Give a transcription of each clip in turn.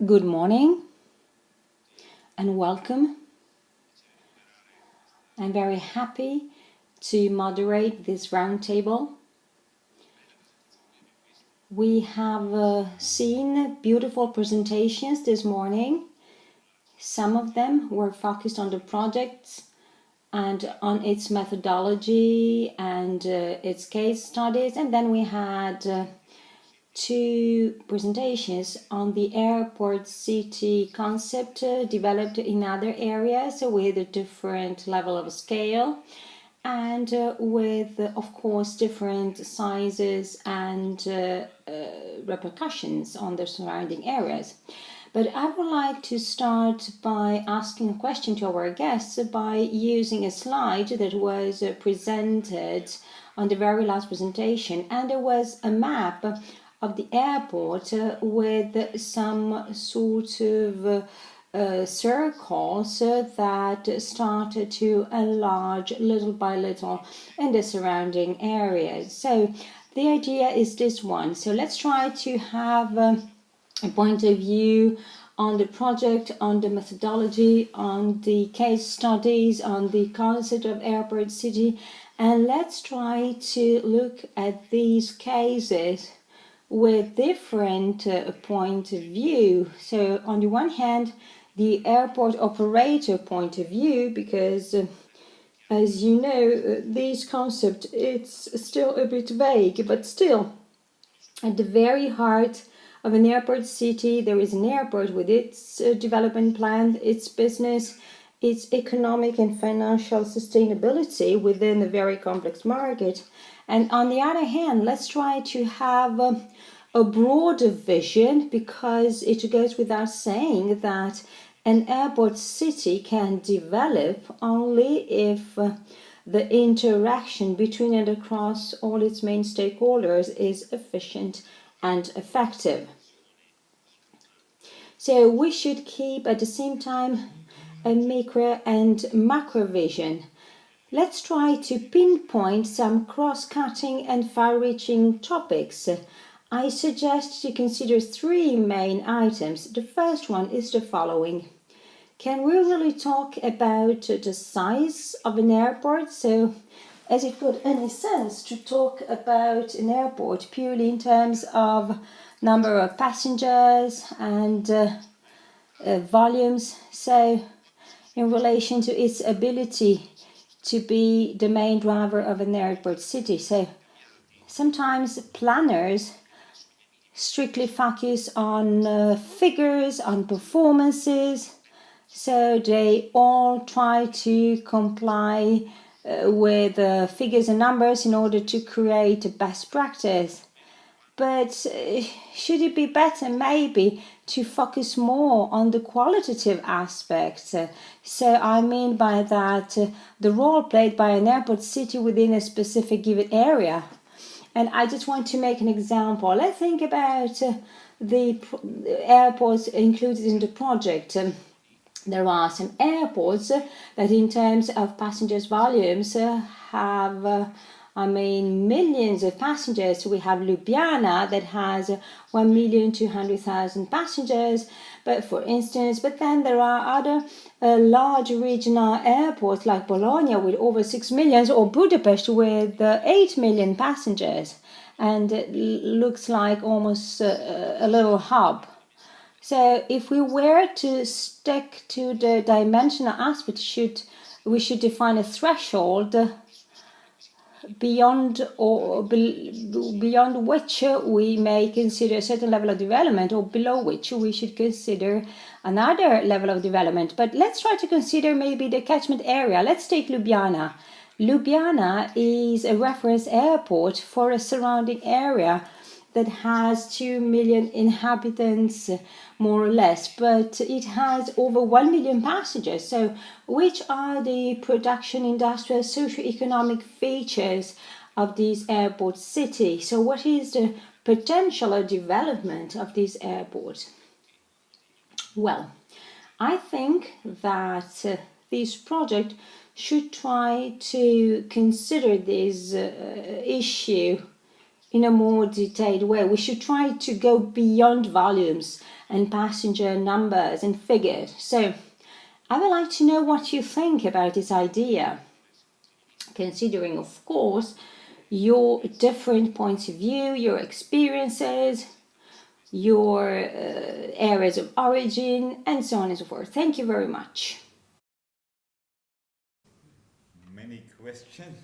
Good morning and welcome. I'm very happy to moderate this roundtable. We have seen beautiful presentations this morning. Some of them were focused on the projects and on its methodology and its case studies, and then we had two presentations on the airport city concept developed in other areas with a different level of scale and with, of course, different sizes and repercussions on the surrounding areas. But I would like to start by asking a question to our guests by using a slide that was presented on the very last presentation, and there was a map of the airport with some sort of circles that started to enlarge little by little in the surrounding areas. So the idea is this one. So let's try to have a point of view on the project, on the methodology, on the case studies, on the concept of airport city, and let's try to look at these cases with different point of view. So on the one hand, the airport operator point of view, because as you know, this concept, it's still a bit vague, but still at the very heart of an airport city, there is an airport with its development plan, its business, its economic and financial sustainability within a very complex market. And on the other hand, let's try to have a broader vision, because it goes without saying that an airport city can develop only if the interaction between and across all its main stakeholders is efficient and effective. So we should keep at the same time a micro and macro vision. Let's try to pinpoint some cross-cutting and far-reaching topics. I suggest to consider three main items. The first one is the following. Can we really talk about the size of an airport? So, has it got any sense to talk about an airport purely in terms of number of passengers and volumes? So, in relation to its ability to be the main driver of an airport city. So, sometimes planners strictly focus on figures, on performances. So they all try to comply with figures and numbers in order to create a best practice. But should it be better maybe to focus more on the qualitative aspects? So I mean by that the role played by an airport city within a specific given area. And I just want to make an example. Let's think about the airports included in the project. There are some airports that in terms of passengers volumes have millions of passengers. We have Ljubljana that has 1,200,000 passengers, but then there are other large regional airports like Bologna with over 6 million, or Budapest with 8 million passengers, and it looks like almost a little hub. So if we were to stick to the dimensional aspect, we should define a threshold beyond which we may consider a certain level of development, or below which we should consider another level of development. But let's try to consider maybe the catchment area. Let's take Ljubljana. Ljubljana is a reference airport for a surrounding area that has 2 million inhabitants, more or less, but it has over 1 million passengers. So which are the production, industrial, socio-economic features of this airport city? So what is the potential of development of this airport? Well, I think that this project should try to consider this issue in a more detailed way. We should try to go beyond volumes and passenger numbers and figures. So I would like to know what you think about this idea, considering, of course, your different points of view, your experiences, your areas of origin, and so on and so forth. Thank you very much. Many questions.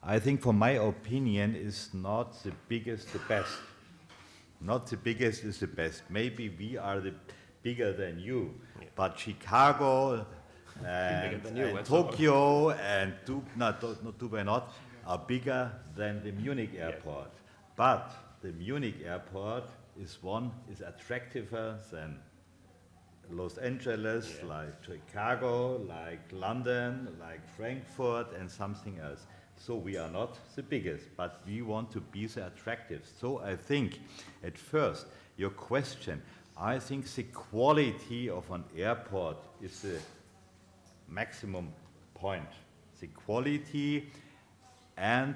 I think for my opinion is not the biggest the best. Not the biggest is the best. Maybe we are the bigger than you, but Chicago and Tokyo and Dubai not are bigger than the Munich Airport. But the Munich Airport is attractiver than Los Angeles, like Chicago, like London, like Frankfurt, and something else. So we are not the biggest, but we want to be the attractive. So I think, at first, your question, I think the quality of an airport is the maximum point. The quality and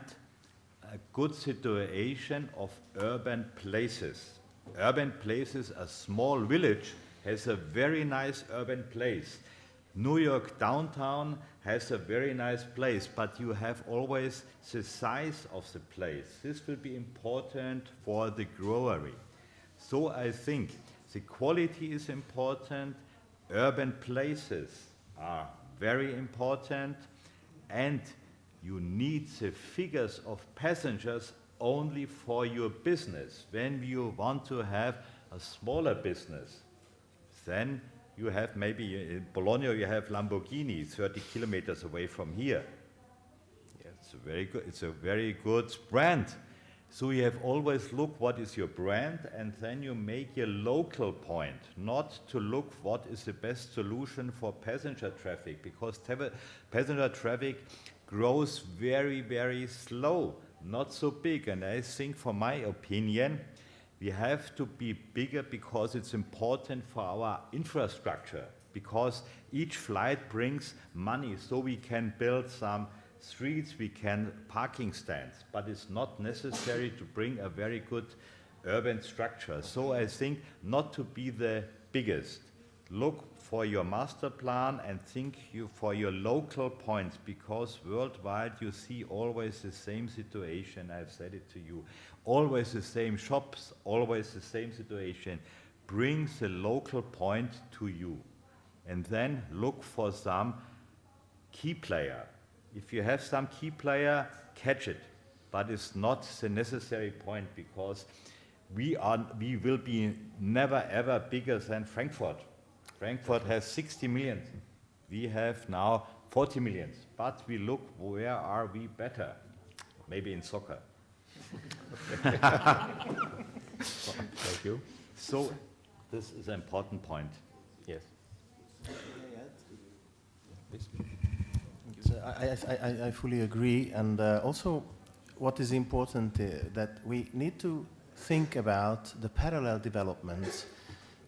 a good situation of urban places. Urban places, a small village has a very nice urban place. New York downtown has a very nice place, but you have always the size of the place. This will be important for the growery. So I think the quality is important, urban places are very important, and you need the figures of passengers only for your business. When you want to have a smaller business, then you have maybe in Bologna you have Lamborghini 30 kilometers away from here. Yeah, it's a very good brand. So you have always look what is your brand, and then you make your local point, not to look what is the best solution for passenger traffic, because passenger traffic grows very, very slow, not so big. And I think, for my opinion, we have to be bigger because it's important for our infrastructure, because each flight brings money, so we can build some streets, we can parking stands, but it's not necessary to bring a very good urban structure. So I think not to be the biggest. Look for your master plan and think for your local points, because worldwide you see always the same situation. I've said it to you. Always the same shops, always the same situation. Bring the local point to you. And then look for some key player. If you have some key player, catch it. But it's not the necessary point, because we will be never ever bigger than Frankfurt. Frankfurt has 60 million. We have now 40 million. But we look, where are we better? Maybe in soccer. Thank you. So this is an important point. Yes. So I fully agree, and also what is important that we need to think about the parallel developments.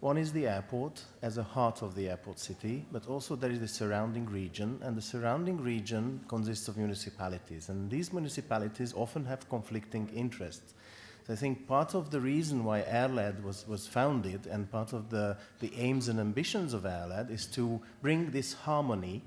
One is the airport as a heart of the airport city, but also there is the surrounding region, and the surrounding region consists of municipalities, and these municipalities often have conflicting interests. So I think part of the reason why airLED was founded, and part of the aims and ambitions of airLED, is to bring this harmony,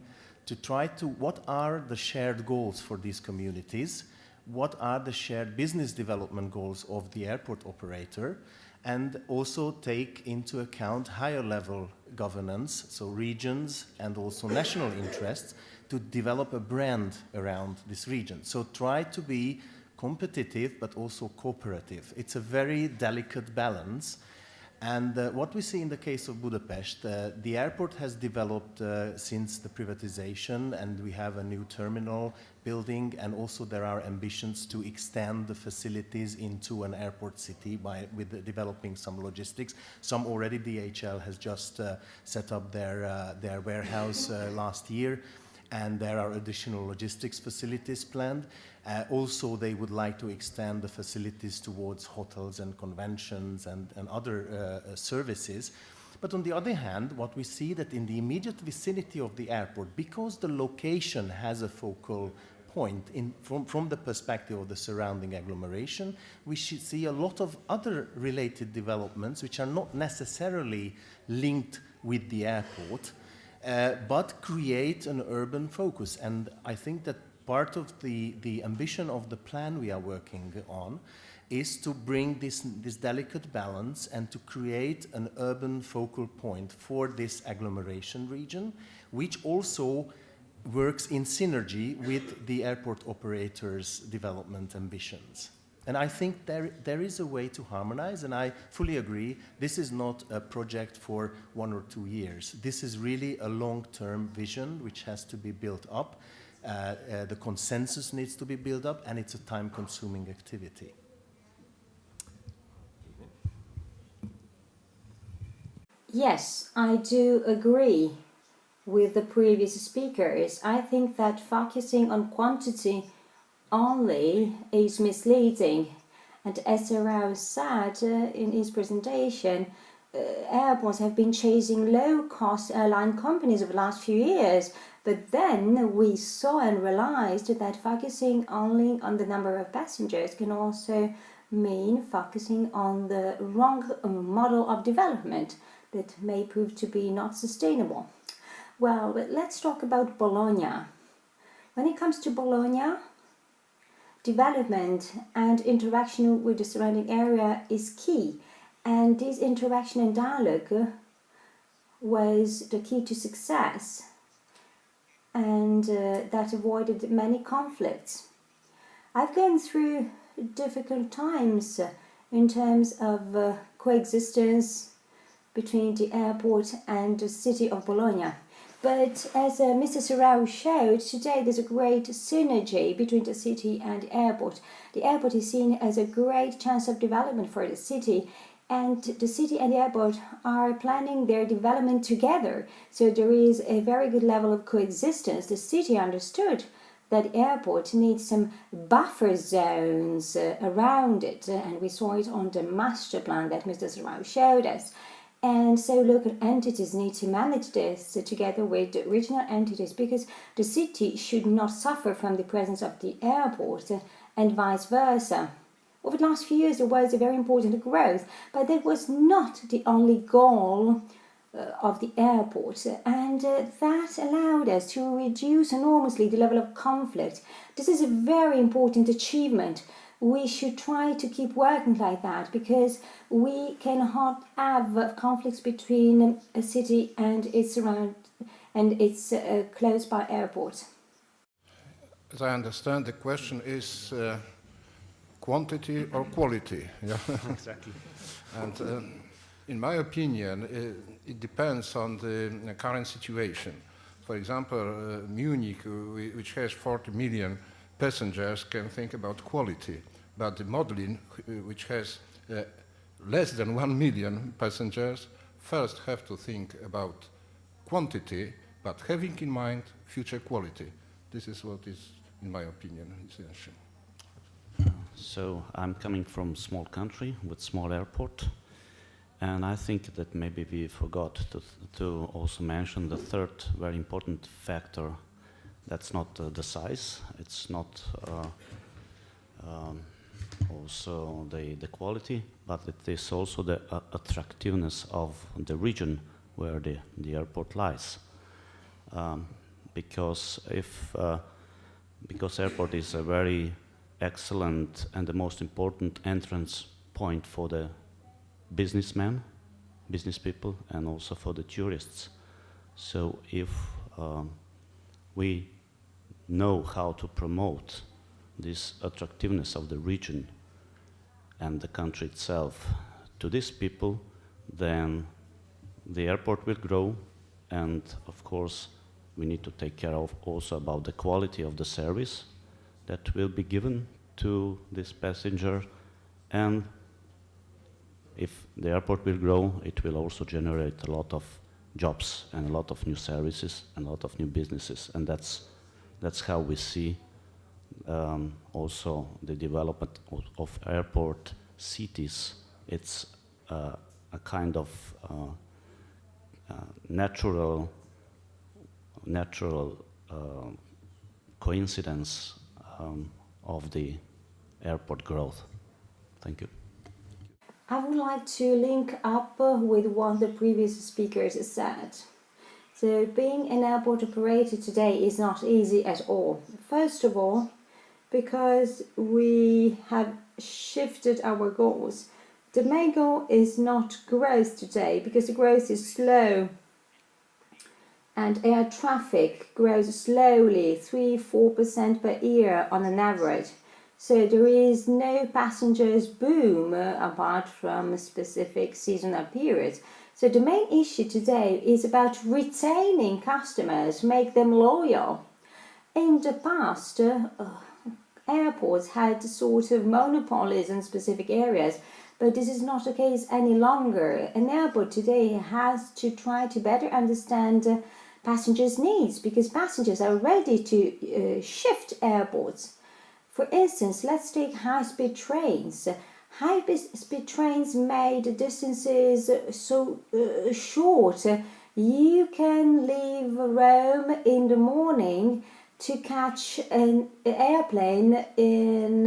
to try to, what are the shared goals for these communities, what are the shared business development goals of the airport operator, and also take into account higher level governance, so regions and also national interests, to develop a brand around this region. So try to be competitive but also cooperative. It's a very delicate balance. And what we see in the case of Budapest, the airport has developed since the privatization, and we have a new terminal building, and also there are ambitions to extend the facilities into an airport city with developing some logistics. Some already, DHL has just set up their warehouse last year, and there are additional logistics facilities planned. Also, they would like to extend the facilities towards hotels and conventions and other services. But on the other hand, what we see that in the immediate vicinity of the airport, because the location has a focal point from the perspective of the surrounding agglomeration. We should see a lot of other related developments which are not necessarily linked with the airport, but create an urban focus. And I think that part of the ambition of the plan we are working on is to bring this delicate balance and to create an urban focal point for this agglomeration region, which also works in synergy with the airport operators' development ambitions. And I think there is a way to harmonize, and I fully agree, this is not a project for 1 or 2 years. This is really a long-term vision which has to be built up. The consensus needs to be built up, and it's a time-consuming activity. Yes, I do agree with the previous speakers. I think that focusing on quantity only is misleading. And as Rao said in his presentation, airports have been chasing low-cost airline companies over the last few years. But then we saw and realized that focusing only on the number of passengers can also mean focusing on the wrong model of development that may prove to be not sustainable. Well, but let's talk about Bologna. When it comes to Bologna, development and interaction with the surrounding area is key. And this interaction and dialogue was the key to success, and that avoided many conflicts. I've gone through difficult times in terms of coexistence between the airport and the city of Bologna. But as Mr. Serrao showed, today there's a great synergy between the city and the airport. The airport is seen as a great chance of development for the city, and the city and the airport are planning their development together. So there is a very good level of coexistence. The city understood that the airport needs some buffer zones around it, and we saw it on the master plan that Mr. Serrao showed us. And so local entities need to manage this together with the regional entities, because the city should not suffer from the presence of the airport and vice versa. Over the last few years there was a very important growth, but that was not the only goal of the airport, and that allowed us to reduce enormously the level of conflict. This is a very important achievement. We should try to keep working like that, because we cannot have conflicts between a city and its close by airport. As I understand, the question is quantity or quality. Yeah? Exactly. And in my opinion, it depends on the current situation. For example, Munich, which has 40 million passengers, can think about quality, but the Modlin, which has less than 1 million passengers, first have to think about quantity, but having in mind future quality. This is what is, in my opinion, essential. So I'm coming from a small country with small airport, and I think that maybe we forgot to also mention the third very important factor. That's not the size, it's not also the quality, but it is also the attractiveness of the region where the airport lies. Because airport is a very excellent and the most important entrance point for the businessmen, business people, and also for the tourists. So if we know how to promote this attractiveness of the region and the country itself to these people, then the airport will grow, and of course we need to take care of also about the quality of the service that will be given to this passenger. And if the airport will grow, it will also generate a lot of jobs and a lot of new services and a lot of new businesses, and that's how we see also the development of airport cities. It's a kind of natural coincidence of the airport growth. Thank you. I would like to link up with what the previous speakers said. So being an airport operator today is not easy at all. First of all, because we have shifted our goals. The main goal is not growth today, because the growth is slow and air traffic grows slowly, 3-4% per year on an average. So there is no passengers boom apart from specific seasonal periods. So the main issue today is about retaining customers, make them loyal. In the past, airports had sort of monopolies in specific areas, but this is not the case any longer. An airport today has to try to better understand passengers' needs, because passengers are ready to shift airports. For instance, let's take high-speed trains. High-speed trains made distances so short. You can leave Rome in the morning to catch an airplane in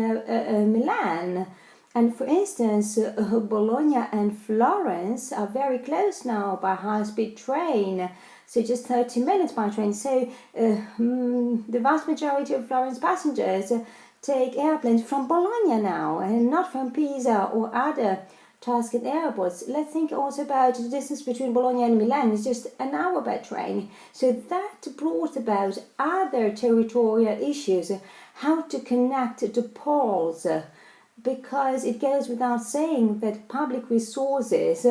Milan. And for instance, Bologna and Florence are very close now by high-speed train, so just 30 minutes by train. So the vast majority of Florence passengers take airplanes from Bologna now and not from Pisa or other Tuscan airports. Let's think also about the distance between Bologna and Milan. It's just an hour by train. So that brought about other territorial issues, how to connect the poles, because it goes without saying that public resources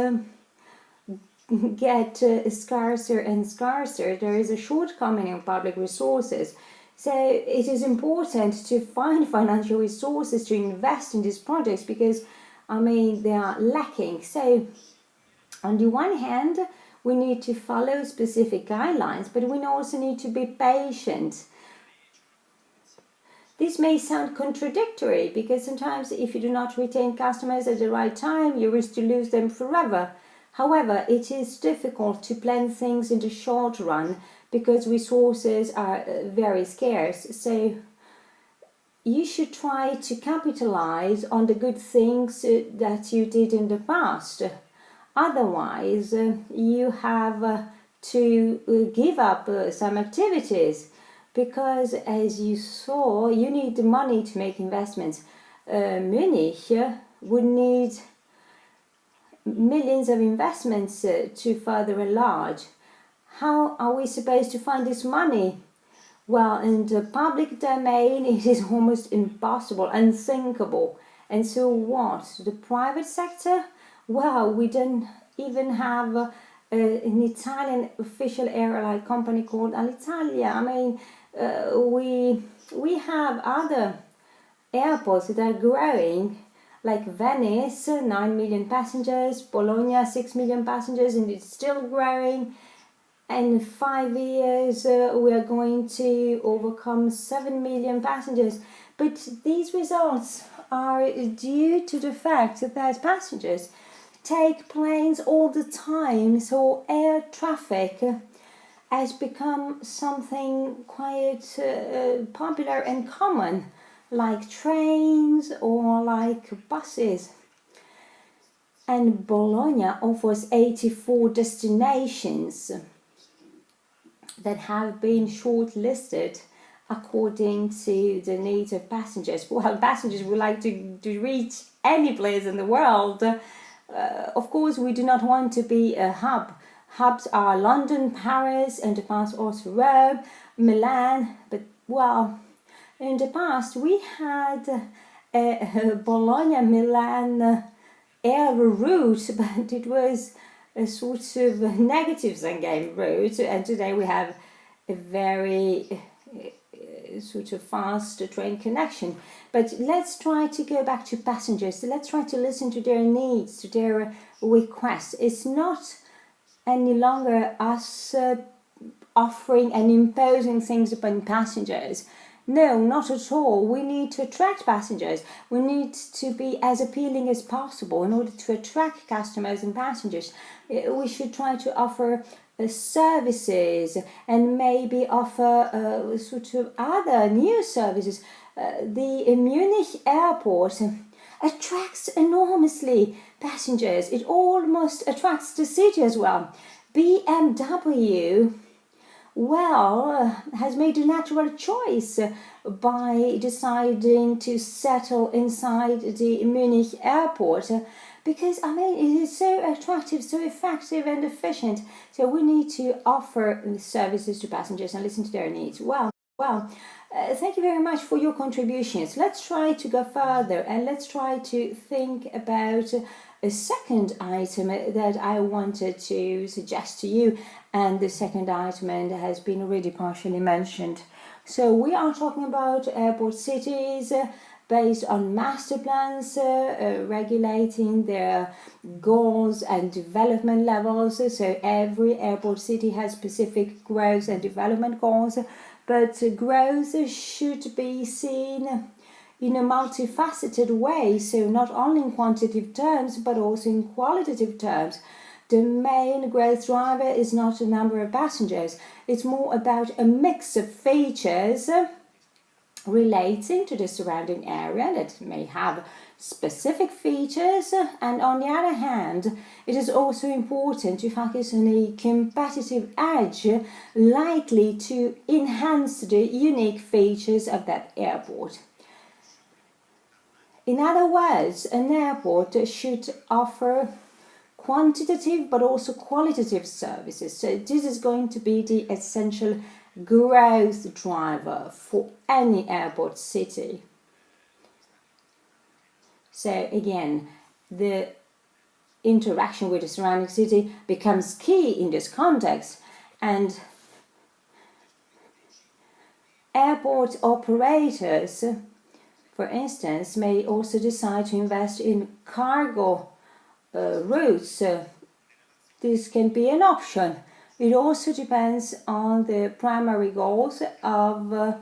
get scarcer and scarcer. There is a shortcoming in public resources. So it is important to find financial resources to invest in these projects, because they are lacking. So on the one hand, we need to follow specific guidelines, but we also need to be patient. This may sound contradictory, because sometimes if you do not retain customers at the right time, you risk to lose them forever. However, it is difficult to plan things in the short run, because resources are very scarce. So you should try to capitalize on the good things that you did in the past. Otherwise, you have to give up some activities, because as you saw, you need the money to make investments. Munich would need millions of investments to further enlarge. How are we supposed to find this money? Well, in the public domain, it is almost impossible, unthinkable. And so what? The private sector? Well, we don't even have an Italian official airline company called Alitalia. We have other airports that are growing, like Venice, 9 million passengers, Bologna, 6 million passengers, and it's still growing. And in 5 years, we are going to overcome 7 million passengers. But these results are due to the fact that passengers take planes all the time. So air traffic has become something quite popular and common, like trains or like buses. And Bologna offers 84 destinations that have been shortlisted according to the needs of passengers. Well, passengers would like to reach any place in the world. Of course, we do not want to be a hub. Hubs are London, Paris, and the past also Rome, Milan. But, well, in the past we had a Bologna-Milan air route, but it was a sort of negative-sum game route, and today we have a very sort of fast train connection. But let's try to go back to passengers. Let's try to listen to their needs, to their requests. It's not any longer us offering and imposing things upon passengers. No, not at all. We need to attract passengers. We need to be as appealing as possible in order to attract customers and passengers. We should try to offer services and maybe offer sort of other new services. the Munich Airport attracts enormously passengers. It almost attracts the city as well. BMW, well, has made a natural choice by deciding to settle inside the Munich Airport because, I mean, it is so attractive, so effective and efficient. So we need to offer services to passengers and listen to their needs. Well, thank you very much for your contributions. Let's try to go further and let's try to think about a second item that I wanted to suggest to you, and the second item has been already partially mentioned. So we are talking about airport cities based on master plans, regulating their goals and development levels. So every airport city has specific growth and development goals, but growth should be seen in a multifaceted way, so not only in quantitative terms but also in qualitative terms. The main growth driver is not the number of passengers, it's more about a mix of features relating to the surrounding area that may have specific features, and on the other hand, it is also important to focus on a competitive edge likely to enhance the unique features of that airport. In other words, an airport should offer quantitative but also qualitative services. So this is going to be the essential growth driver for any airport city. So again, the interaction with the surrounding city becomes key in this context, and airport operators, for instance, may also decide to invest in cargo routes. This can be an option. It also depends on the primary goals of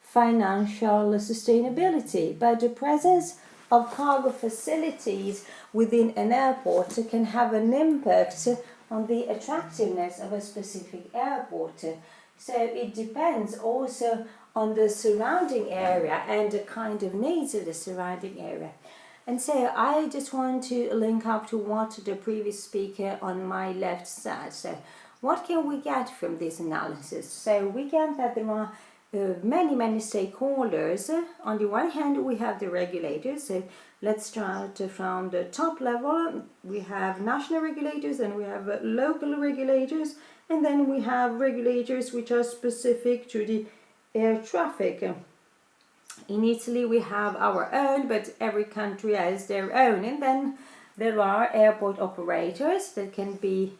financial sustainability, but the presence of cargo facilities within an airport can have an impact on the attractiveness of a specific airport. So it depends also on the surrounding area and the kind of needs of the surrounding area. And so I just want to link up to what the previous speaker on my left said. So what can we get from this analysis? So we get that there are many stakeholders. On the one hand, we have the regulators. So let's start from the top level. We have national regulators and we have local regulators, and then we have regulators which are specific to the air traffic. In Italy we have our own, but every country has their own, and then there are airport operators that can be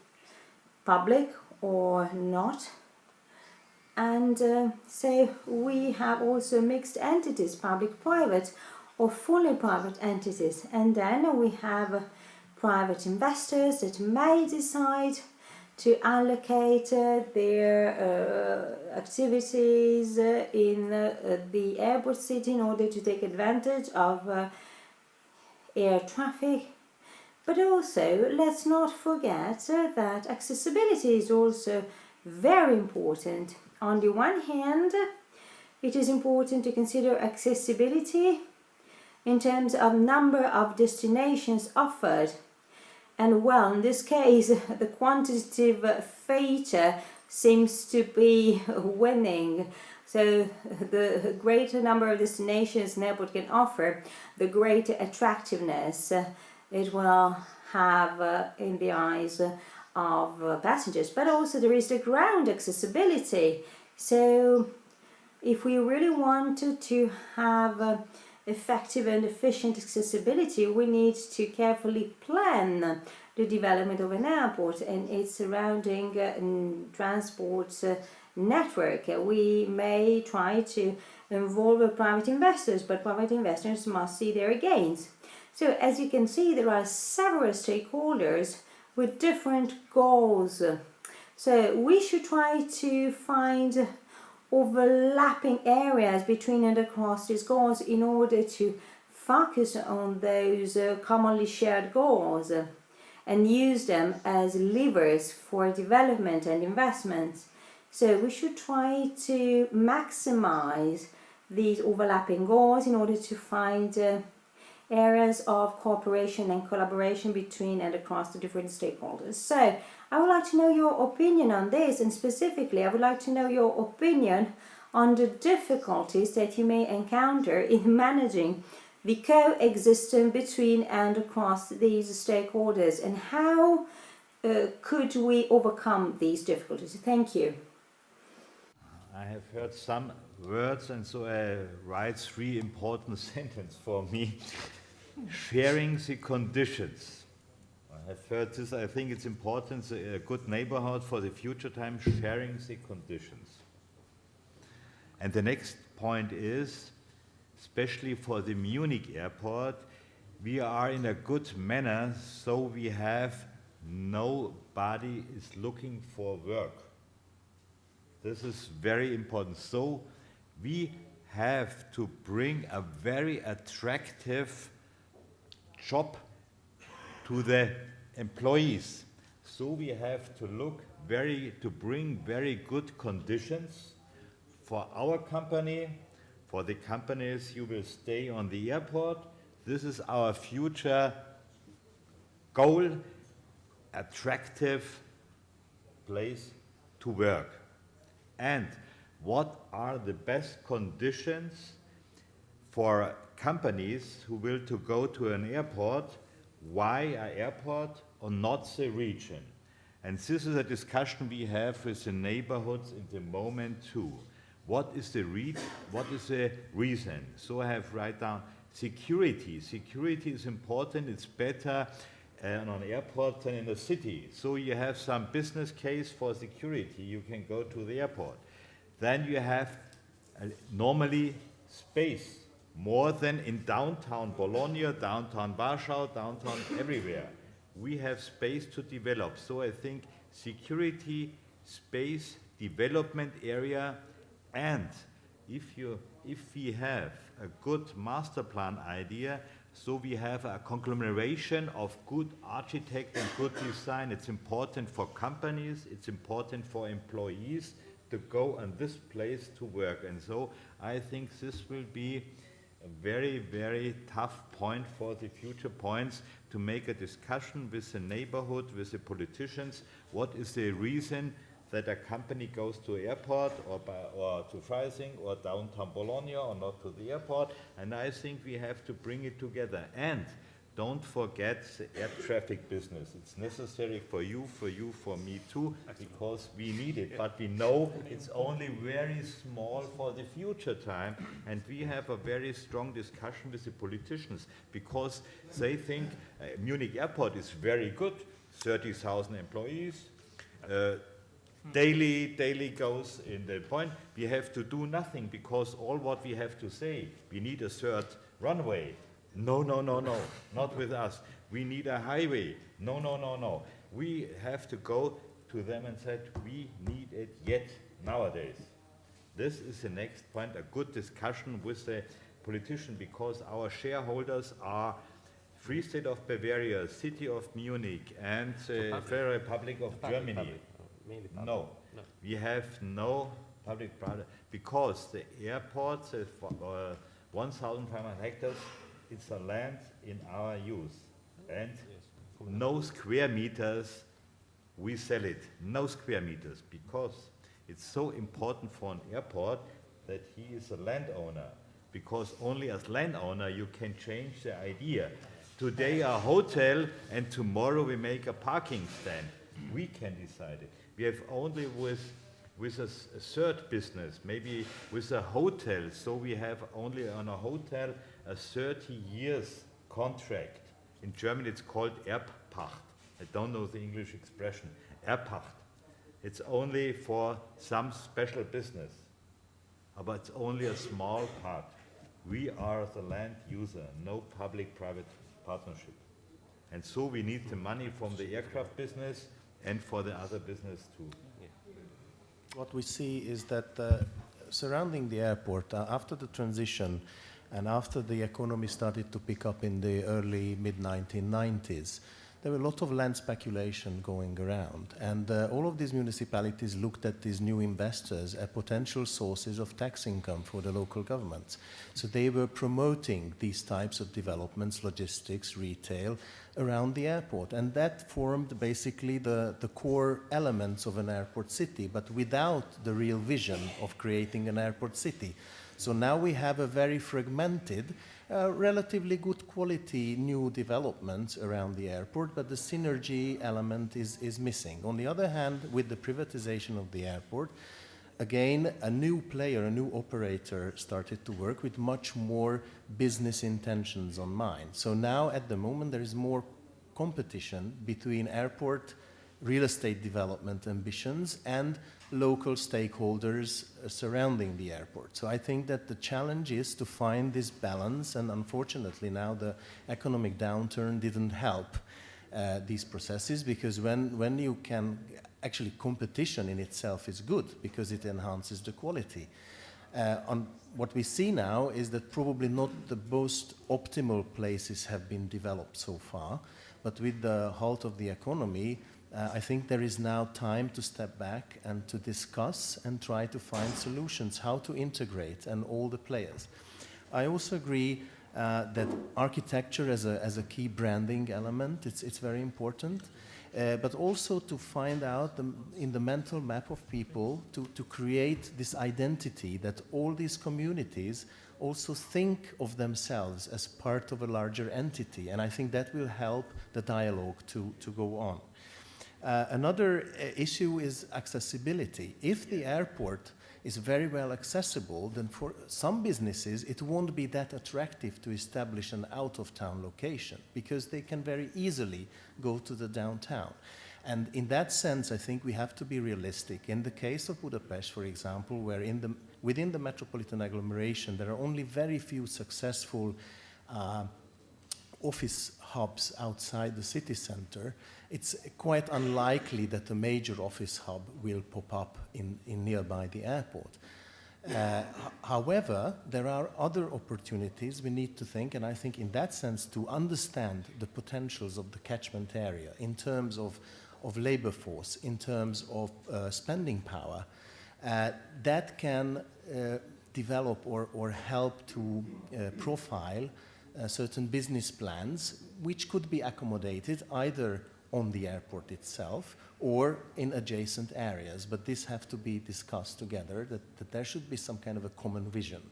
public or not. And so we have also mixed entities, public-private or fully private entities. And then we have private investors that may decide to allocate their activities in the airport city in order to take advantage of air traffic. But also, let's not forget that accessibility is also very important. On the one hand, it is important to consider accessibility in terms of number of destinations offered. And well, in this case, the quantitative feature seems to be winning. So the greater number of destinations an airport can offer, the greater attractiveness it will have in the eyes of passengers. But also there is the ground accessibility. So if we really wanted to have effective and efficient accessibility, we need to carefully plan the development of an airport and its surrounding transport network. We may try to involve private investors, but private investors must see their gains. So as you can see, there are several stakeholders with different goals. So we should try to find overlapping areas between and across these goals in order to focus on those commonly shared goals and use them as levers for development and investment. So we should try to maximize these overlapping goals in order to find areas of cooperation and collaboration between and across the different stakeholders. So I would like to know your opinion on this, and specifically I would like to know your opinion on the difficulties that you may encounter in managing the coexistence between and across these stakeholders, and how could we overcome these difficulties? Thank you. I have heard some words, and so I write 3 important sentences for me. Sharing the conditions. I have heard this. I think it's important, a good neighborhood for the future time, sharing the conditions. And the next point is, especially for the Munich Airport, we are in a good manner, so we have nobody is looking for work. This is very important. So we have to bring a very attractive job to the employees. So we have to bring very good conditions for our company, for the companies who will stay on the airport. This is our future goal, attractive place to work. And what are the best conditions for companies who will to go to an airport? Why an airport or not the region? And this is a discussion we have with the neighborhoods in the moment too. What is the reason? So I have write down security. Security is important. It's better on an airport than in a city. So you have some business case for security. You can go to the airport. Then you have normally space, more than in downtown Bologna, downtown Warsaw, downtown everywhere. We have space to develop. So I think security, space, development area, and if we have a good master plan idea, so we have a conglomeration of good architect and good design. It's important for companies, it's important for employees to go on this place to work. And so I think this will be a very, very tough point for the future points, to make a discussion with the neighborhood, with the politicians. What is the reason that a company goes to airport or to Freising or downtown Bologna or not to the airport? And I think we have to bring it together. And don't forget the air traffic business. It's necessary for you, for me too, because we need it. But we know it's only very small for the future time. And we have a very strong discussion with the politicians, because they think Munich Airport is very good, 30,000 employees, daily goes in the point. We have to do nothing, because all what we have to say, we need a third runway. No, not with us. We need a highway. No. We have to go to them and say, we need it yet nowadays. This is the next point, a good discussion with the politician, because our shareholders are Free State of Bavaria, City of Munich, and the Federal Republic of Germany. No, we have no public-private, because the airport, 1,500 hectares, it's a land in our use, and no square meters we sell it, no square meters, because it's so important for an airport that he is a landowner, because only as landowner you can change the idea. Today a hotel and tomorrow we make a parking stand. We can decide it. We have only with a third business, maybe with a hotel, so we have only on a hotel a 30 years contract. In German it's called Erbpacht. I don't know the English expression. Erbpacht. It's only for some special business, but it's only a small part. We are the land user, no public-private partnership. And so we need the money from the aircraft business and for the other business too. What we see is that surrounding the airport, after the transition and after the economy started to pick up in the early mid-1990s, there were a lot of land speculation going around. And all of these municipalities looked at these new investors as potential sources of tax income for the local governments. So they were promoting these types of developments, logistics, retail, around the airport. And that formed basically the core elements of an airport city, but without the real vision of creating an airport city. So now we have a very fragmented, relatively good quality new developments around the airport, but the synergy element is missing. On the other hand, with the privatization of the airport, again, a new player, a new operator started to work with much more business intentions on mind. So now at the moment there is more competition between airport real estate development ambitions and local stakeholders surrounding the airport. So I think that the challenge is to find this balance, and unfortunately now the economic downturn didn't help these processes, because when you can, actually competition in itself is good because it enhances the quality. On what we see now is that probably not the most optimal places have been developed so far, but with the halt of the economy, I think there is now time to step back and to discuss and try to find solutions, how to integrate and all the players. I also agree that architecture as a key branding element, it's very important, but also to find out in the mental map of people to create this identity that all these communities also think of themselves as part of a larger entity, and I think that will help the dialogue to go on. Another issue is accessibility. If the airport is very well accessible, then for some businesses it won't be that attractive to establish an out-of-town location because they can very easily go to the downtown. And in that sense, I think we have to be realistic. In the case of Budapest, for example, where within the metropolitan agglomeration there are only very few successful office hubs outside the city center, it's quite unlikely that a major office hub will pop up in nearby the airport. However, there are other opportunities we need to think, and I think in that sense to understand the potentials of the catchment area in terms of labor force, in terms of spending power, that can develop or help to profile certain business plans which could be accommodated either on the airport itself or in adjacent areas. But this have to be discussed together, that there should be some kind of a common vision.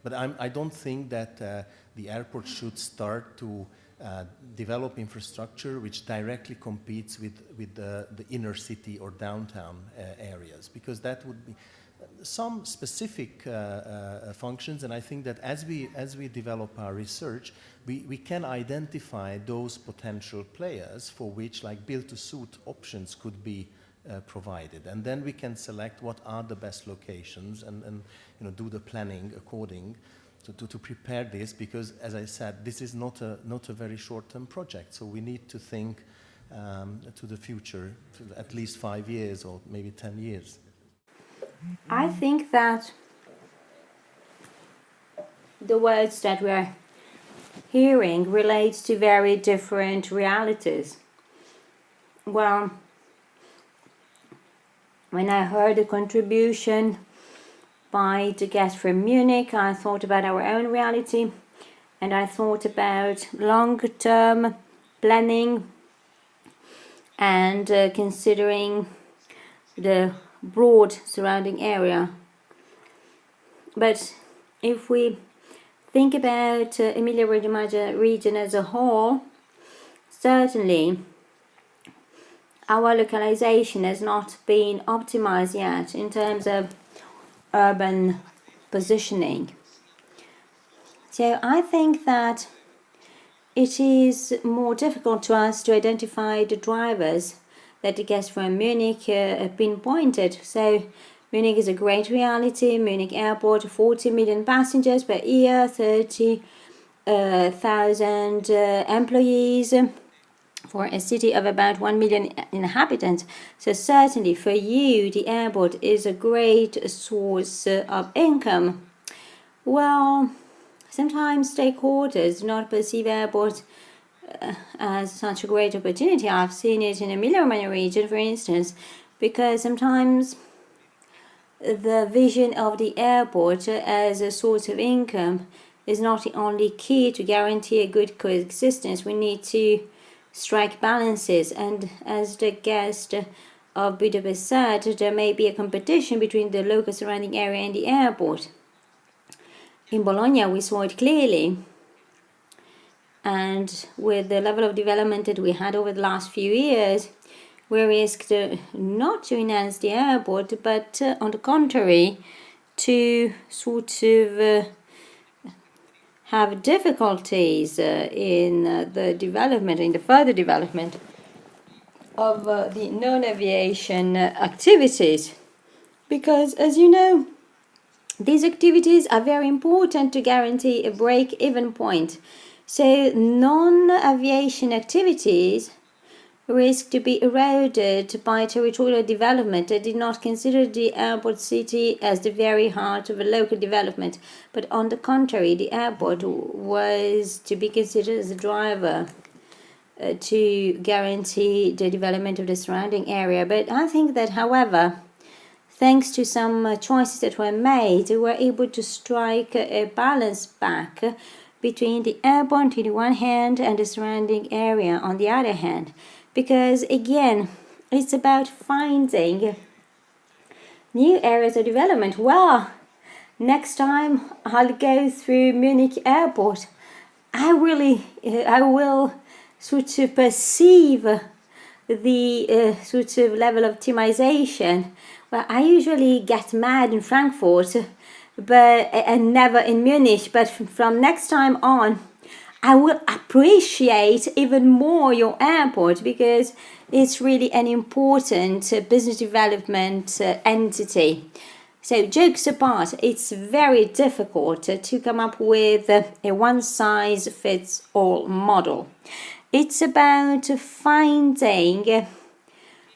But I don't think that the airport should start to develop infrastructure which directly competes with the inner city or downtown areas, because that would be some specific functions, and I think that as we develop our research, we can identify those potential players for which like build-to-suit options could be provided, and then we can select what are the best locations and do the planning according to prepare this, because as I said, this is not a very short-term project, so we need to think to the future, to at least 5 years or maybe 10 years. I think that the words that we're hearing relate to very different realities. Well, when I heard the contribution by the guest from Munich, I thought about our own reality, and I thought about long-term planning and considering the broad surrounding area. But if we think about Emilia-Romagna region as a whole, certainly our localization has not been optimized yet in terms of urban positioning. So I think that it is more difficult to us to identify the drivers that the guests from Munich pinpointed. So Munich is a great reality. Munich Airport, 40 million passengers per year, 30,000 employees for a city of about 1 million inhabitants. So certainly for you, the airport is a great source of income. Well, sometimes stakeholders do not perceive airport as such a great opportunity. I've seen it in Emilia-Romagna region, for instance, because sometimes the vision of the airport as a source of income is not the only key to guarantee a good coexistence. We need to strike balances, and as the guest of Budapest said, there may be a competition between the local surrounding area and the airport. In Bologna, we saw it clearly. And with the level of development that we had over the last few years, we risked not to enhance the airport, but on the contrary, to sort of have difficulties in the development, in the further development of the non-aviation activities. Because, as you know, these activities are very important to guarantee a break-even point. So non-aviation activities risk to be eroded by territorial development that did not consider the airport city as the very heart of a local development, but on the contrary, the airport was to be considered as a driver to guarantee the development of the surrounding area. But I think that, however, thanks to some choices that were made, we were able to strike a balance back between the airport on the one hand and the surrounding area on the other hand. Because again, it's about finding new areas of development. Well, next time I'll go through Munich Airport, I will sort of perceive the sort of level of optimization. Well, I usually get mad in Frankfurt, and never in Munich. But from next time on, I will appreciate even more your airport, because it's really an important business development entity. So jokes apart, it's very difficult to come up with a one-size-fits-all model. It's about finding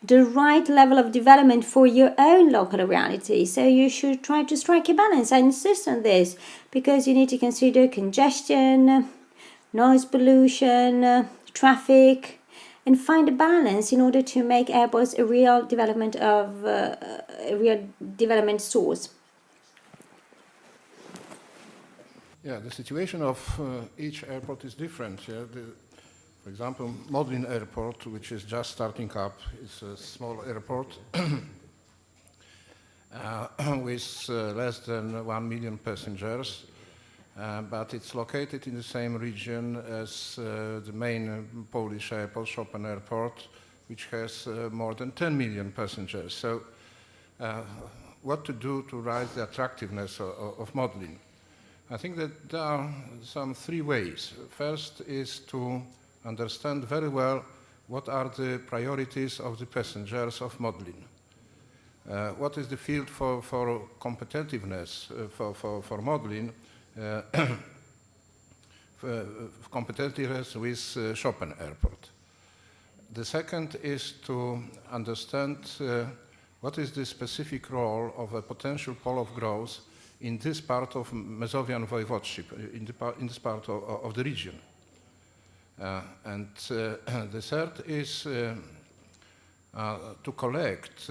the right level of development for your own local reality. So you should try to strike a balance. I insist on this, because you need to consider congestion, noise pollution, traffic, and find a balance in order to make airports a real development source. Yeah, the situation of each airport is different. Yeah? For example, Modlin Airport, which is just starting up, is a small airport with less than 1 million passengers. But it's located in the same region as the main Polish airport, Chopin Airport, which has more than 10 million passengers. So what to do to raise the attractiveness of Modlin? I think that there are some three ways. First is to understand very well what are the priorities of the passengers of Modlin. What is the field for competitiveness for Modlin? Competitiveness with Chopin Airport. The second is to understand what is the specific role of a potential pole of growth in this part of Mazovian Voivodeship, in this part of the region. And the third is to collect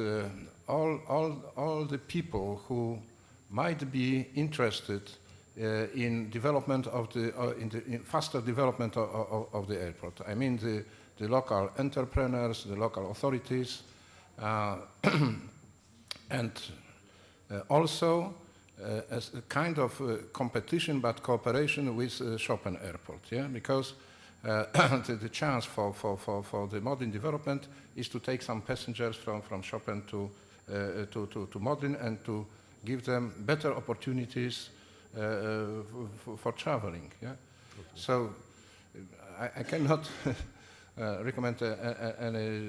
all the people who might be interested in development of in faster development of the airport. I mean the local entrepreneurs, the local authorities, and also as a kind of competition but cooperation with Chopin Airport. Yeah, because the chance for the Modlin development is to take some passengers from Chopin to Modlin and to give them better opportunities for traveling. Yeah? Okay. So I cannot recommend any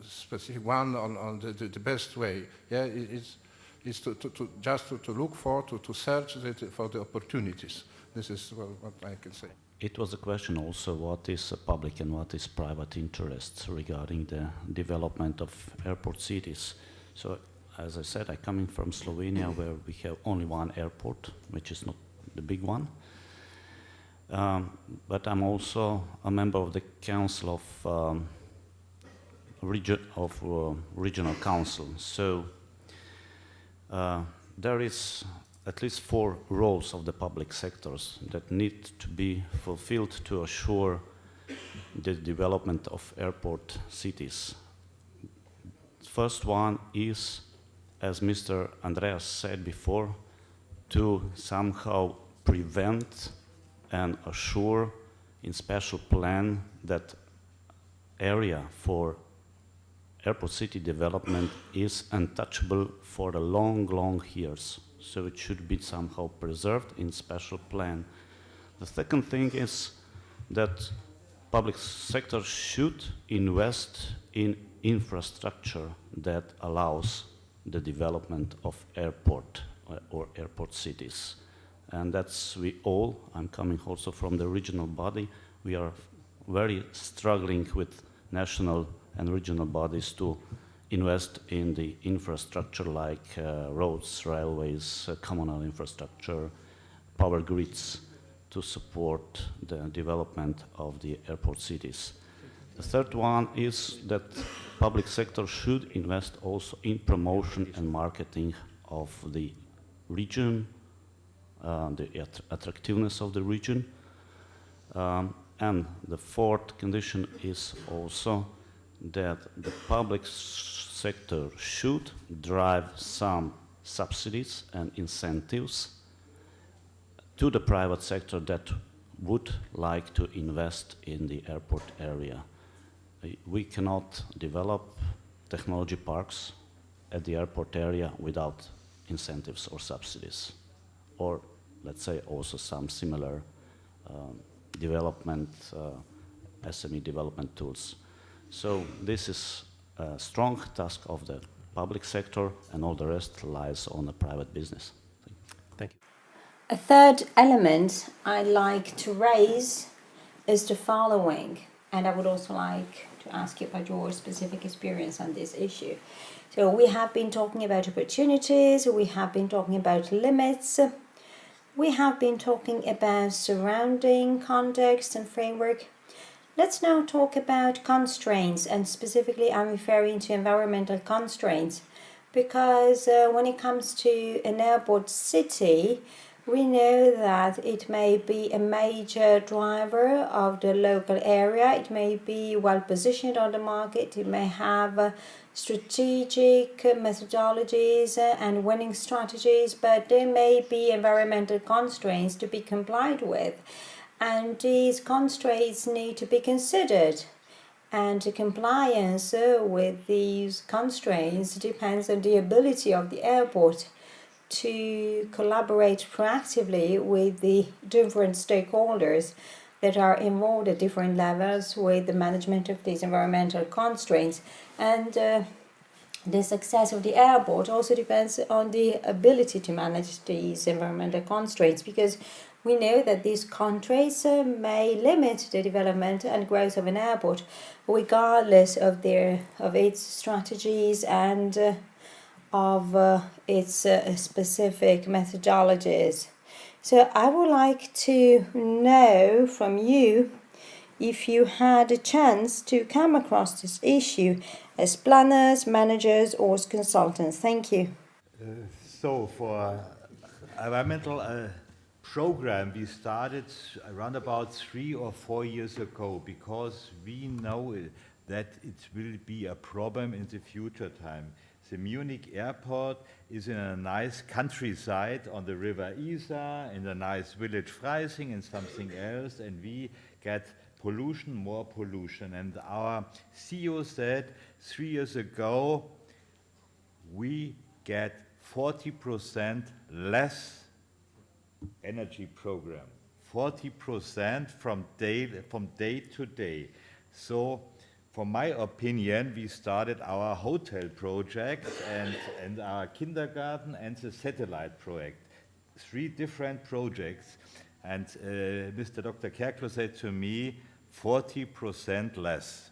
specific one on the best way. Yeah, it's to just to look for, to search for the opportunities. This is what I can say. It was a question also, what is public and what is private interests regarding the development of airport cities. So, as I said, I'm coming from Slovenia, where we have only one airport, which is not the big one. but I'm also a member of the Council of Regional Council. So there is at least 4 roles of the public sectors that need to be fulfilled to assure the development of airport cities. First one is, as Mr. Andreas said before, to somehow prevent and assure in special plan that area for airport city development is untouchable for the long, long years. So it should be somehow preserved in special plan. The second thing is that public sector should invest in infrastructure that allows the development of airport or airport cities. And that's we all, I'm coming also from the regional body, we are very struggling with national and regional bodies to invest in the infrastructure like roads, railways, communal infrastructure, power grids to support the development of the airport cities. The third one is that public sector should invest also in promotion and marketing of the region, the attractiveness of the region. And the fourth condition is also that the public sector should drive some subsidies and incentives to the private sector that would like to invest in the airport area. We cannot develop technology parks at the airport area without incentives or subsidies, or let's say also some similar development, SME development tools. So this is a strong task of the public sector, and all the rest lies on the private business. Thank you. A third element I'd like to raise is the following, and I would also like to ask you about your specific experience on this issue. So we have been talking about opportunities, we have been talking about limits, we have been talking about surrounding context and framework. Let's now talk about constraints, and specifically I'm referring to environmental constraints, because when it comes to an airport city, we know that it may be a major driver of the local area, it may be well positioned on the market, it may have strategic methodologies and winning strategies, but there may be environmental constraints to be complied with. And these constraints need to be considered. And the compliance with these constraints depends on the ability of the airport to collaborate proactively with the different stakeholders that are involved at different levels with the management of these environmental constraints. And the success of the airport also depends on the ability to manage these environmental constraints, because we know that these constraints may limit the development and growth of an airport, regardless of its strategies and of its specific methodologies. So I would like to know from you if you had a chance to come across this issue as planners, managers, or as consultants. Thank you. So for environmental program, we started around about 3 or 4 years ago, because we know that it will be a problem in the future time. The Munich Airport is in a nice countryside on the river Isar, in a nice village Freising and something else, and we get pollution, more pollution. And our CEO said 3 years ago, we get 40% less energy program, 40% from day to day. So, for my opinion, we started our hotel project and our kindergarten and the satellite project, 3 different projects. And Mr. Dr. Cerklje said to me, 40% less.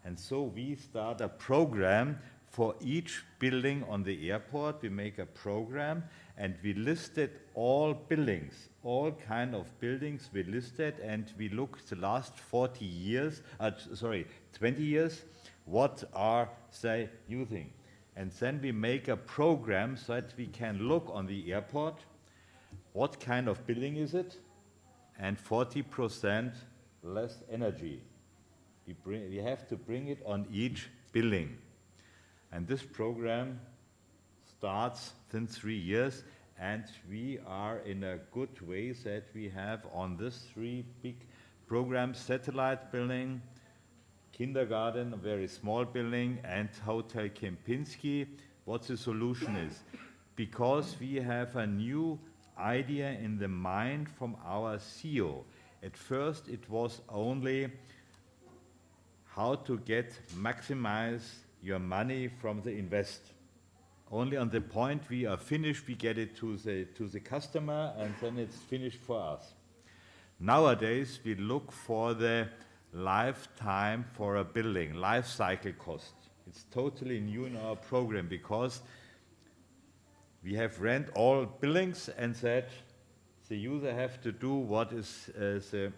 And so we start a program for each building on the airport, we make a program, and we listed all buildings, all kind of buildings we listed, and we look the last 20 years, what are they using. And then we make a program so that we can look on the airport, what kind of building is it, and 40% less energy. We have to bring it on each building. And this program starts since 3 years, and we are in a good way that we have on this 3 big programs: satellite building, kindergarten, a very small building, and Hotel Kempinski. What the solution is? Because we have a new idea in the mind from our CEO. At first it was only how to maximize your money from the invest. Only on the point we are finished, we get it to the customer, and then it's finished for us. Nowadays, we look for the lifetime for a building, life cycle cost. It's totally new in our program because we have rent all buildings and said the user have to do what is the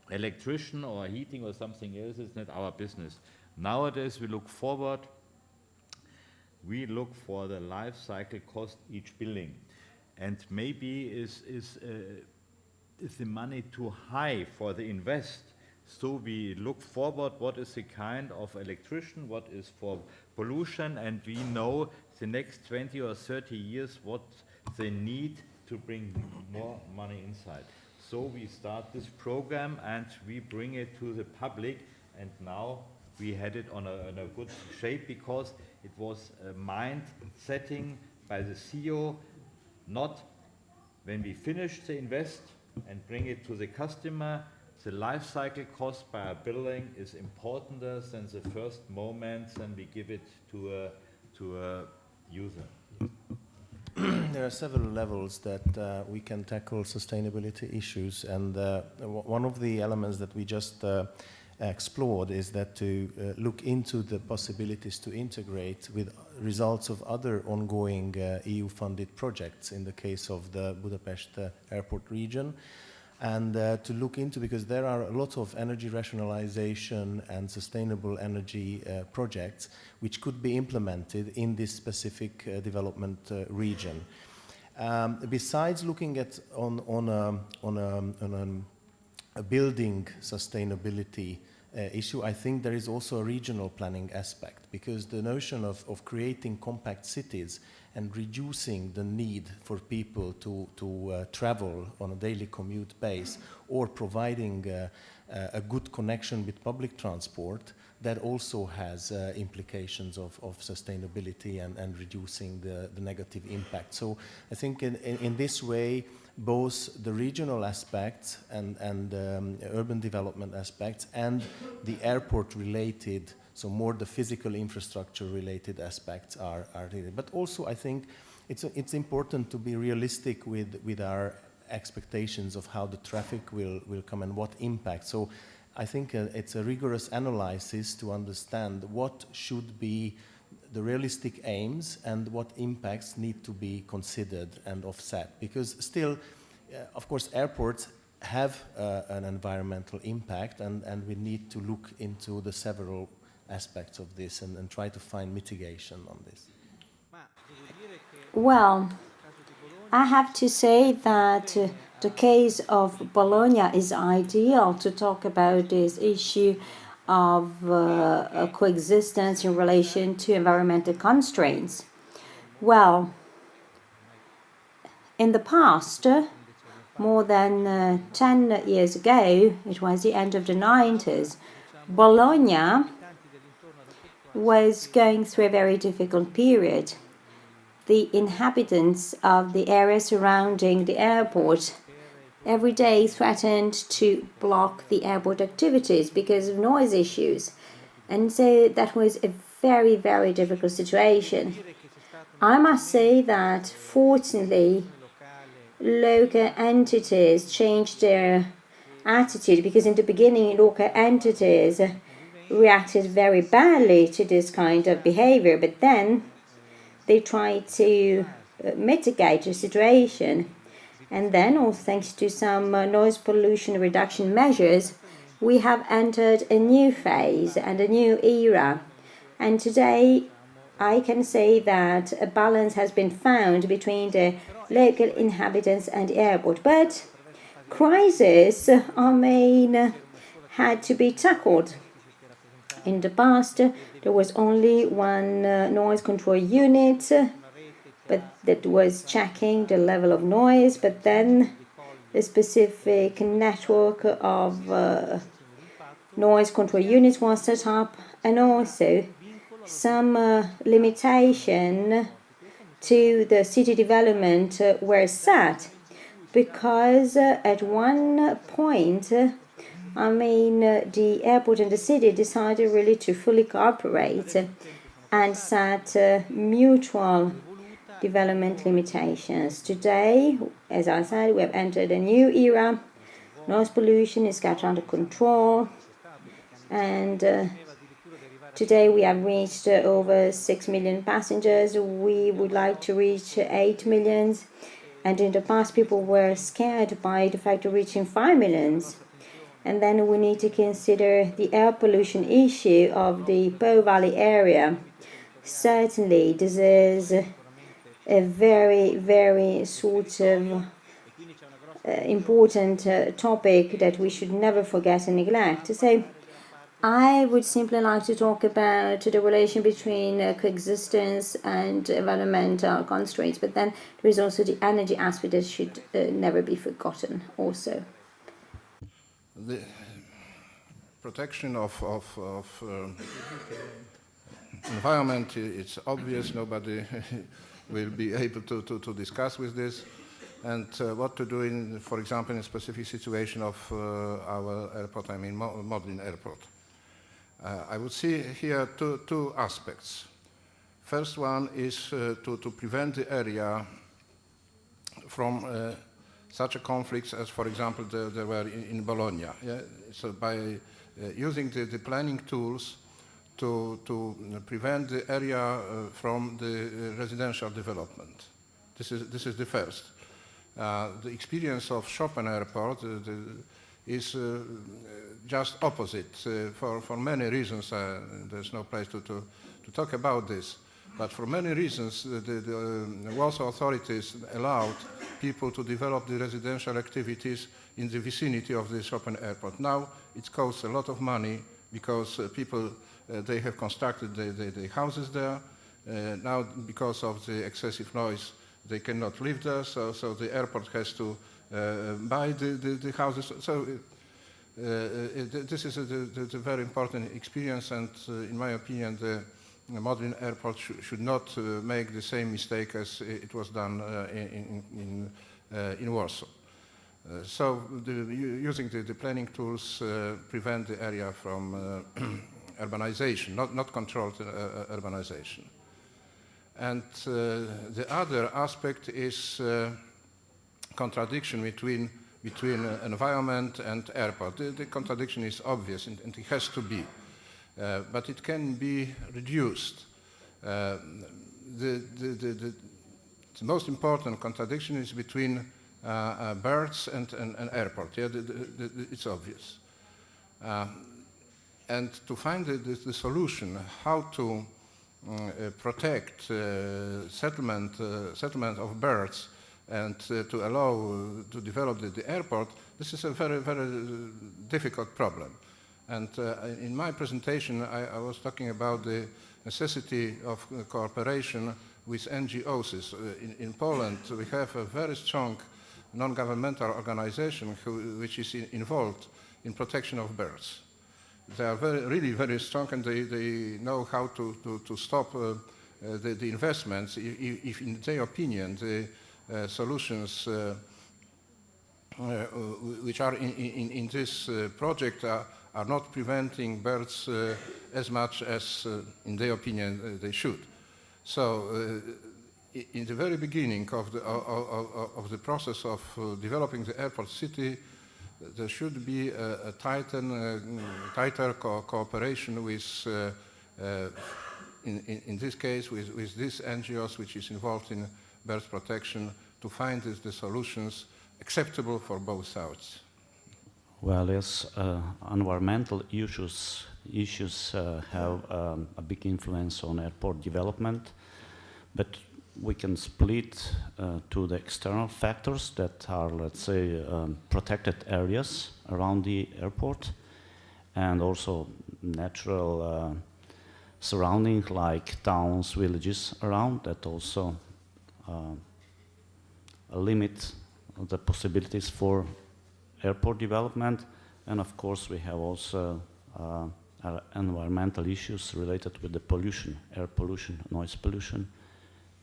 electrician or heating or something else. It's not our business. Nowadays, we look forward. We look for the life cycle cost each building, and maybe is the money too high for the invest. So we look forward what is the kind of electrician, what is for pollution, and we know the next 20 or 30 years what they need to bring more money inside. So we start this program and we bring it to the public, and now we had it on a good shape because it was a mind setting by the CEO, not when we finish the invest and bring it to the customer. The life cycle cost by a building is importanter than the first moments when we give it to a user. There are several levels that we can tackle sustainability issues, and one of the elements that we just explored is that to look into the possibilities to integrate with results of other ongoing EU-funded projects in the case of the Budapest airport region, and to look into, because there are a lot of energy rationalization and sustainable energy projects which could be implemented in this specific development region. Besides looking at on a building sustainability issue, I think there is also a regional planning aspect, because the notion of creating compact cities and reducing the need for people to travel on a daily commute base, or providing a good connection with public transport, that also has implications of sustainability and reducing the negative impact. So I think in this way, both the regional aspects and urban development aspects and the airport related, so more the physical infrastructure related aspects are needed. But also I think it's important to be realistic with our expectations of how the traffic will come and what impact. So I think it's a rigorous analysis to understand what should be the realistic aims and what impacts need to be considered and offset. Because still, of course, airports have an environmental impact, and we need to look into the several aspects of this and try to find mitigation on this. Well, I have to say that the case of Bologna is ideal to talk about this issue of coexistence in relation to environmental constraints. Well, in the past, more than 10 years ago, it was the end of the 90s, Bologna was going through a very difficult period. The inhabitants of the area surrounding the airport every day threatened to block the airport activities because of noise issues. And so that was a very, very difficult situation. I must say that fortunately, local entities changed their attitude, because in the beginning, local entities reacted very badly to this kind of behavior, but then they tried to mitigate the situation. And then, also thanks to some noise pollution reduction measures, we have entered a new phase and a new era. And today, I can say that a balance has been found between the local inhabitants and the airport. But crises, had to be tackled. In the past, there was only one noise control unit, but that was checking the level of noise. But then a specific network of noise control units was set up, and also some limitation to the city development were set, because at one point the airport and the city decided really to fully cooperate and set mutual development limitations. Today, as I said, we have entered a new era. Noise pollution is got under control, and today we have reached over 6 million passengers. We would like to reach 8 million, and in the past people were scared by the fact of reaching 5 million. And then we need to consider the air pollution issue of the Po Valley area. Certainly, this is a very, very sort of important topic that we should never forget and neglect. So I would simply like to talk about the relation between coexistence and environmental constraints, but then there is also the energy aspect that should never be forgotten also. The protection of environment, it's obvious, nobody will be able to discuss with this. And what to do in, for example, in a specific situation of our airport, I mean Modlin Airport. I would see here two aspects. First one is to prevent the area from such a conflicts as, for example, there were in Bologna. Yeah? So by using the planning tools to prevent the area from the residential development. This is the first. The experience of Chopin Airport is just opposite for many reasons. There's no place to talk about this. But for many reasons, the Warsaw authorities allowed people to develop the residential activities in the vicinity of the Chopin Airport. Now it costs a lot of money because people, they have constructed the houses there. Now because of the excessive noise, they cannot live there, so the airport has to buy the houses. So this is a very important experience, and in my opinion, the Modlin Airport should not make the same mistake as it was done in Warsaw. So using the planning tools prevent the area from urbanization, not controlled urbanization. And the other aspect is contradiction between environment and airport. The contradiction is obvious, and it has to be. But it can be reduced. The most important contradiction is between birds and airport. Yeah, it's obvious. And to find the solution, how to protect settlement of birds and to allow to develop the airport, this is a very, very difficult problem. And in my presentation, I was talking about the necessity of cooperation with NGOs. In Poland, we have a very strong non-governmental organization which is involved in protection of birds. They are really very strong, and they know how to stop the investments if, in their opinion, the solutions which are in this project are not preventing birds as much as, in their opinion, they should. So, in the very beginning of the process of developing the airport city, there should be a tighter cooperation with, in this case, with these NGOs which is involved in bird protection to find the solutions acceptable for both sides. Well, yes, environmental issues have a big influence on airport development, but we can split to the external factors that are, let's say, protected areas around the airport, and also natural surroundings like towns, villages around that also limit the possibilities for airport development. And of course we have also environmental issues related with the pollution, air pollution, noise pollution,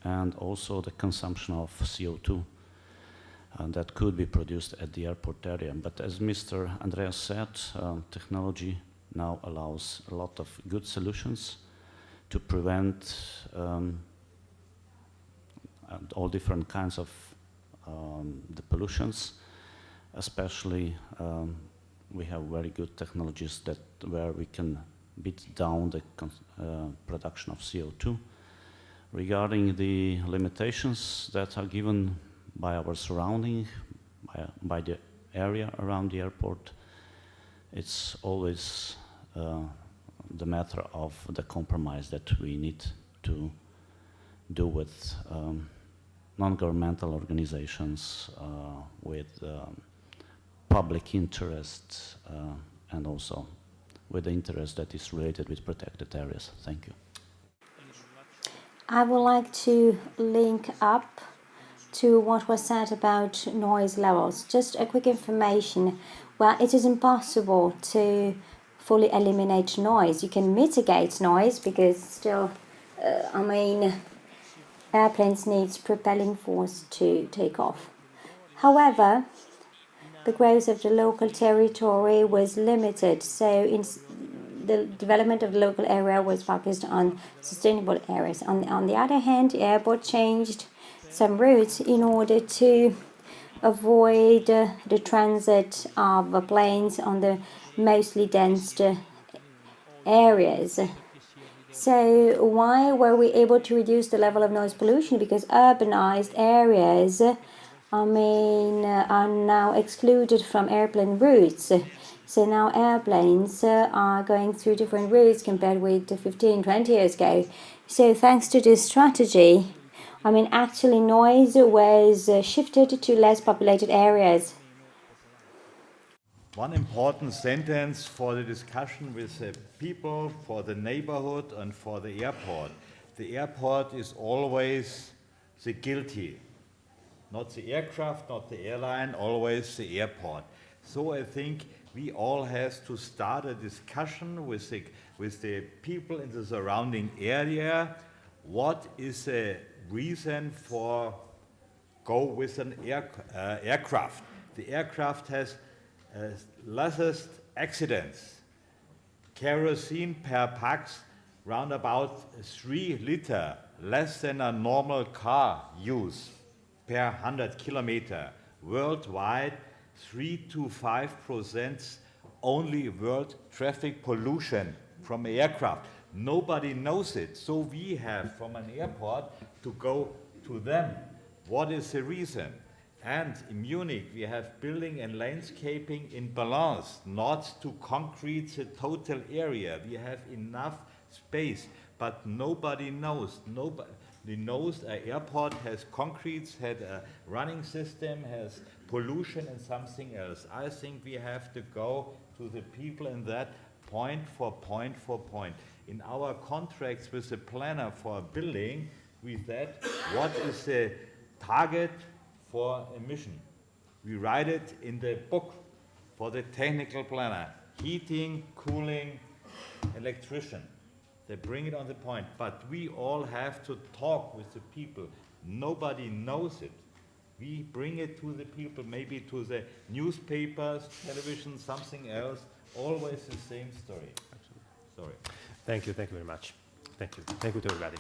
and also the consumption of CO2 that could be produced at the airport area. But as Mr. Andreas said, technology now allows a lot of good solutions to prevent all different kinds of the pollutions. Especially we have very good technologies where we can beat down the production of CO2. Regarding the limitations that are given by our surrounding, by the area around the airport, it's always the matter of the compromise that we need to do with non-governmental organizations, with public interest, and also with the interest that is related with protected areas. Thank you. I would like to link up to what was said about noise levels. Just a quick information. Well, it is impossible to fully eliminate noise. You can mitigate noise because still, airplanes need propelling force to take off. However, the growth of the local territory was limited, so the development of the local area was focused on sustainable areas. On the other hand, the airport changed some routes in order to avoid the transit of planes on the mostly dense areas. So why were we able to reduce the level of noise pollution? Because urbanized areas are now excluded from airplane routes. So now airplanes are going through different routes compared with 15, 20 years ago. So thanks to this strategy, actually noise was shifted to less populated areas. One important sentence for the discussion with the people, for the neighborhood, and for the airport. The airport is always the guilty. Not the aircraft, not the airline, always the airport. So I think we all have to start a discussion with the people in the surrounding area. What is the reason for go with an aircraft? The aircraft has less accidents. Kerosene per pax round about 3 liters, less than a normal car use per 100 kilometers. Worldwide, 3 to 5% only world traffic pollution from aircraft. Nobody knows it, so we have from an airport to go to them. What is the reason? And in Munich, we have building and landscaping in balance, not to concrete the total area. We have enough space, but nobody knows. Nobody knows an airport has concrete, has a running system, has pollution and something else. I think we have to go to the people in that point for point for point. In our contracts with the planner for a building, we said, what is the target for emission? We write it in the book for the technical planner. Heating, cooling, electrician. They bring it on the point. But we all have to talk with the people. Nobody knows it. We bring it to the people, maybe to the newspapers, television, something else. Always the same story. Sorry. Thank you very much. Thank you to everybody.